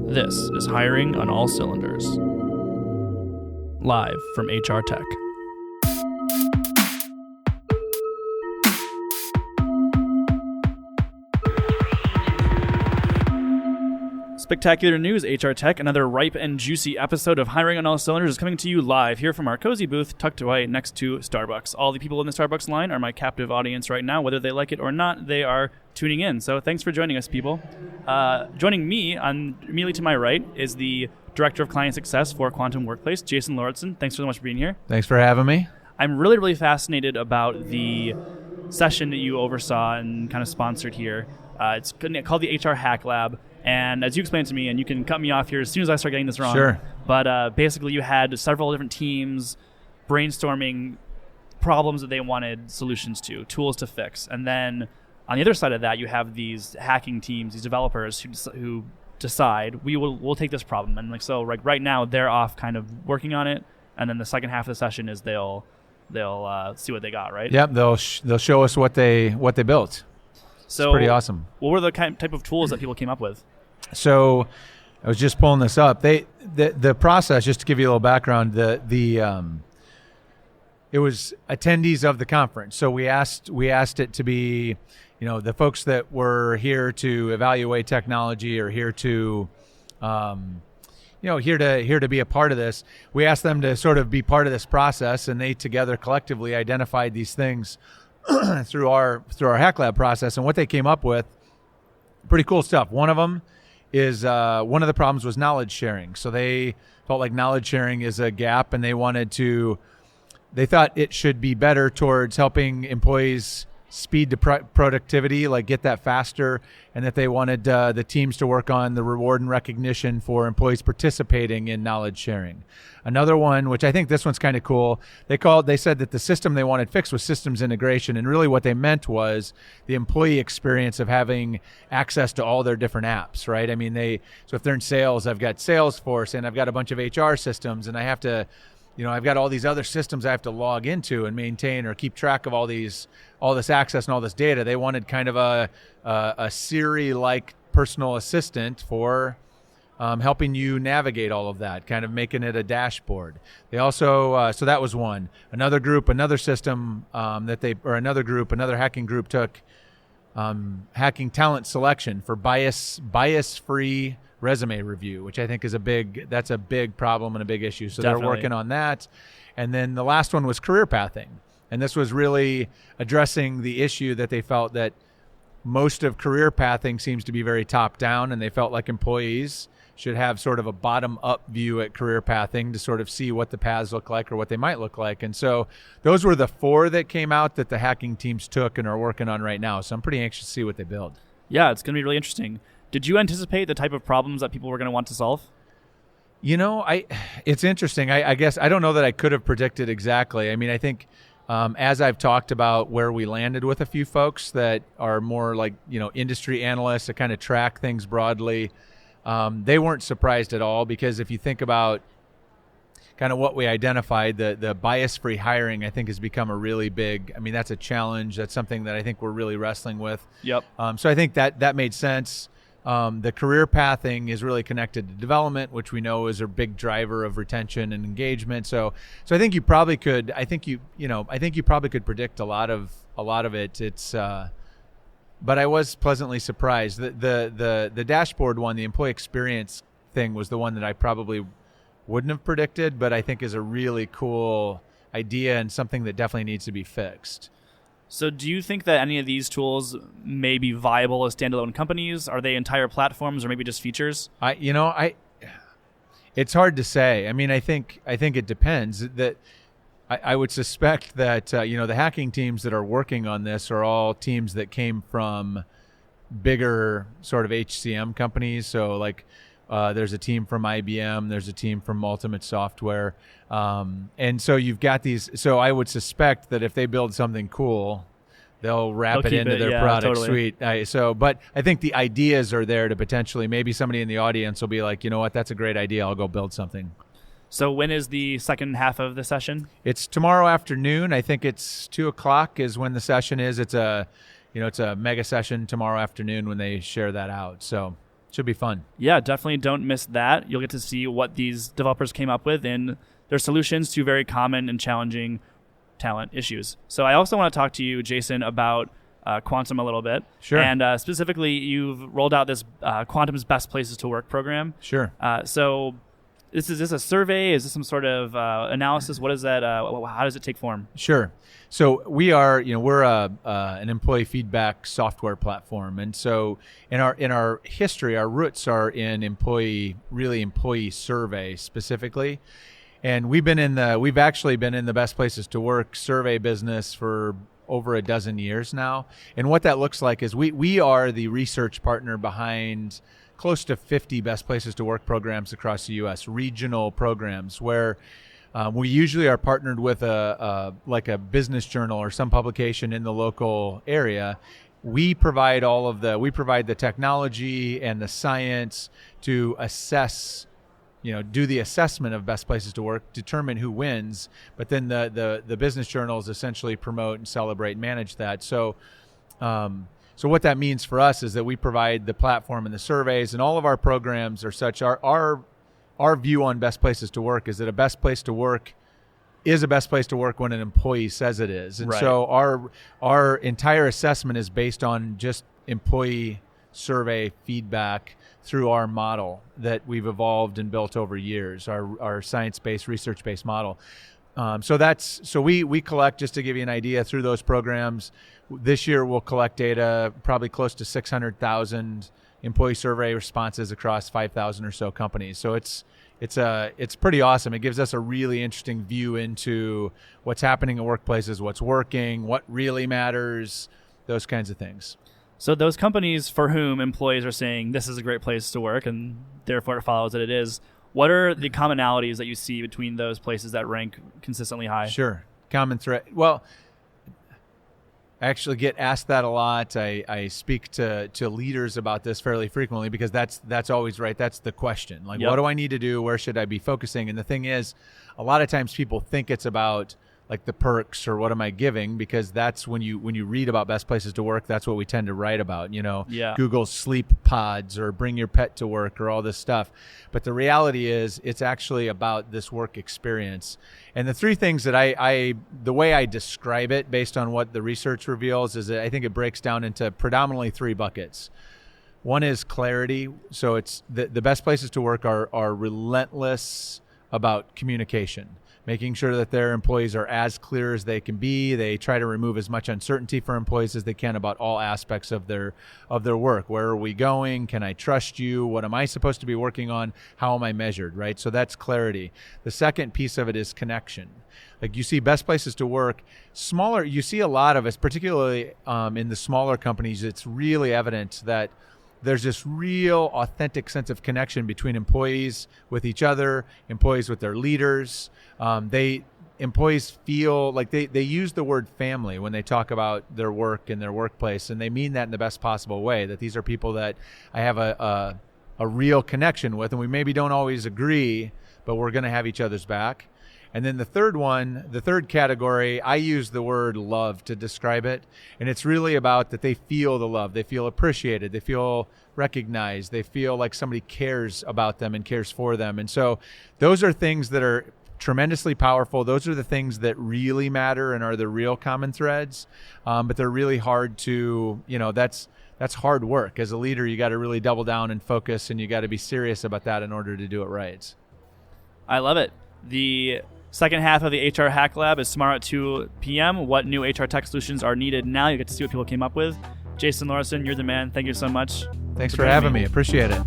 This is Hiring on All Cylinders. Live from HR Tech. Spectacular news, HR Tech. Another ripe and juicy episode of Hiring on All Cylinders is coming to you live here from our cozy booth tucked away next to Starbucks. All the people in the Starbucks line are my captive audience right now. Whether they like it or not, they are tuning in. So thanks for joining us, people. Joining me immediately to my right is the Director of Client Success for Quantum Workplace, Jason Lauritsen. Thanks so much for being here. Thanks for having me. I'm really, really fascinated about the session that you oversaw and kind of sponsored here. It's called the HR Hacklab. And as you explained to me, and you can cut me off here as soon as I start getting this wrong. Sure. But basically you had several different teams brainstorming problems that they wanted solutions to, tools to fix. And then on the other side of that, you have these hacking teams, these developers who decide we'll take this problem. And right now they're off kind of working on it. And then the second half of the session is they'll see what they got, right? Yep. They'll show us what they built. So it's pretty awesome. What were the type of tools that people came up with? So I was just pulling this up. The process, just to give you a little background, it was attendees of the conference. So we asked it to be, the folks that were here to evaluate technology or here to here to be a part of this. We asked them to sort of be part of this process, and they together collectively identified these things through our Hacklab process. And what they came up with, pretty cool stuff. One of them is one of the problems was knowledge sharing. So they felt like knowledge sharing is a gap, and they thought it should be better towards helping employees speed to productivity, like get that faster, and that they wanted the teams to work on the reward and recognition for employees participating in knowledge sharing. Another one, which I think this one's kind of cool, they said that the system they wanted fixed was systems integration, and really what they meant was the employee experience of having access to all their different apps, right? I mean, so if they're in sales, I've got Salesforce, and I've got a bunch of HR systems, and I have to I've got all these other systems I have to log into and maintain or keep track of all this access and all this data. They wanted kind of a Siri-like personal assistant for helping you navigate all of that, kind of making it a dashboard. They also, so that was one. Another hacking group took hacking talent selection for bias-free resume review, which I think is a big problem and a big issue. So Definitely. They're working on that. And then the last one was career pathing. And this was really addressing the issue that they felt that most of career pathing seems to be very top down, and they felt like employees should have sort of a bottom up view at career pathing to sort of see what the paths look like or what they might look like. And so those were the 4 that came out that the hacking teams took and are working on right now. So I'm pretty anxious to see what they build. Yeah, it's going to be really interesting. Did you anticipate the type of problems that people were going to want to solve? It's interesting. I guess I don't know that I could have predicted exactly. I mean, I think as I've talked about where we landed with a few folks that are more like, industry analysts that kind of track things broadly, they weren't surprised at all, because if you think about kind of what we identified, the bias-free hiring, I think, has become a really big, that's a challenge. That's something that I think we're really wrestling with. Yep. So I think that made sense. The career pathing is really connected to development, which we know is a big driver of retention and engagement. So I think you probably could. I think you probably could predict a lot of it. It's, but I was pleasantly surprised. The dashboard one, the employee experience thing, was the one that I probably wouldn't have predicted, but I think is a really cool idea and something that definitely needs to be fixed. So do you think that any of these tools may be viable as standalone companies? Are they entire platforms or maybe just features? It's hard to say. I think it depends. That I would suspect that the hacking teams that are working on this are all teams that came from bigger sort of HCM companies. So like there's a team from IBM, there's a team from Ultimate Software. And so you've got these. So I would suspect that if they build something cool, they'll wrap it into their product suite. But I think the ideas are there to potentially, maybe somebody in the audience will be like, you know what, that's a great idea. I'll go build something. So when is the second half of the session? It's tomorrow afternoon. I think it's 2:00 is when the session is. It's it's a mega session tomorrow afternoon when they share that out. So it should be fun. Yeah, definitely don't miss that. You'll get to see what these developers came up with in their solutions to very common and challenging talent issues. So I also want to talk to you, Jason, about Quantum a little bit. Sure. And specifically, you've rolled out this Quantum's Best Places to Work program. Sure. So is this a survey? Is this some sort of analysis? What is that? How does it take form? Sure. So we're an employee feedback software platform, and so in our history, our roots are in employee survey specifically, and we've actually been in the Best Places to Work survey business for over a dozen years now. And what that looks like is we are the research partner behind close to 50 Best Places to Work programs across the U.S., regional programs where we usually are partnered with a business journal or some publication in the local area. We provide the technology and the science to assess, do the assessment of Best Places to Work, determine who wins, but then the business journals essentially promote and celebrate and manage that. So what that means for us is that we provide the platform and the surveys, and all of our programs are such. Our view on Best Places to Work is that a best place to work is a best place to work when an employee says it is. And so our entire assessment is based on just employee survey feedback through our model that we've evolved and built over years, our science-based, research-based model. So we collect, just to give you an idea, through those programs. This year we'll collect data, probably close to 600,000 employee survey responses across 5,000 or so companies. So it's pretty awesome. It gives us a really interesting view into what's happening in workplaces, what's working, what really matters, those kinds of things. So those companies for whom employees are saying this is a great place to work and therefore it follows that it is, what are the commonalities that you see between those places that rank consistently high? Sure. Common thread. Well, I actually get asked that a lot. I speak to leaders about this fairly frequently because that's always right. That's the question. Like, What do I need to do? Where should I be focusing? And the thing is, a lot of times people think it's about like the perks or what am I giving, because that's when you read about Best Places to Work, that's what we tend to write about, Google's sleep pods or bring your pet to work or all this stuff. But the reality is it's actually about this work experience. And the three things that the way I describe it based on what the research reveals is that I think it breaks down into predominantly three buckets. One is clarity. So it's the Best Places to Work are relentless about communication, making sure that their employees are as clear as they can be. They try to remove as much uncertainty for employees as they can about all aspects of their work. Where are we going? Can I trust you? What am I supposed to be working on? How am I measured, right? So that's clarity. The second piece of it is connection. Like you see Best Places to Work, you see a lot of it, particularly in the smaller companies, it's really evident that there's this real authentic sense of connection between employees with each other, employees with their leaders. Employees feel like they use the word family when they talk about their work and their workplace, and they mean that in the best possible way, that these are people that I have a real connection with, and we maybe don't always agree, but we're going to have each other's back. And then the third category, I use the word love to describe it. And it's really about that they feel the love. They feel appreciated. They feel recognized. They feel like somebody cares about them and cares for them. And so those are things that are tremendously powerful. Those are the things that really matter and are the real common threads. But they're really hard to, that's hard work. As a leader, you got to really double down and focus, and you got to be serious about that in order to do it right. I love it. The second half of the HR Hacklab is tomorrow at 2 p.m. What new HR tech solutions are needed now? You get to see what people came up with. Jason Lauritsen, you're the man. Thank you so much. Thanks for having me. Appreciate it.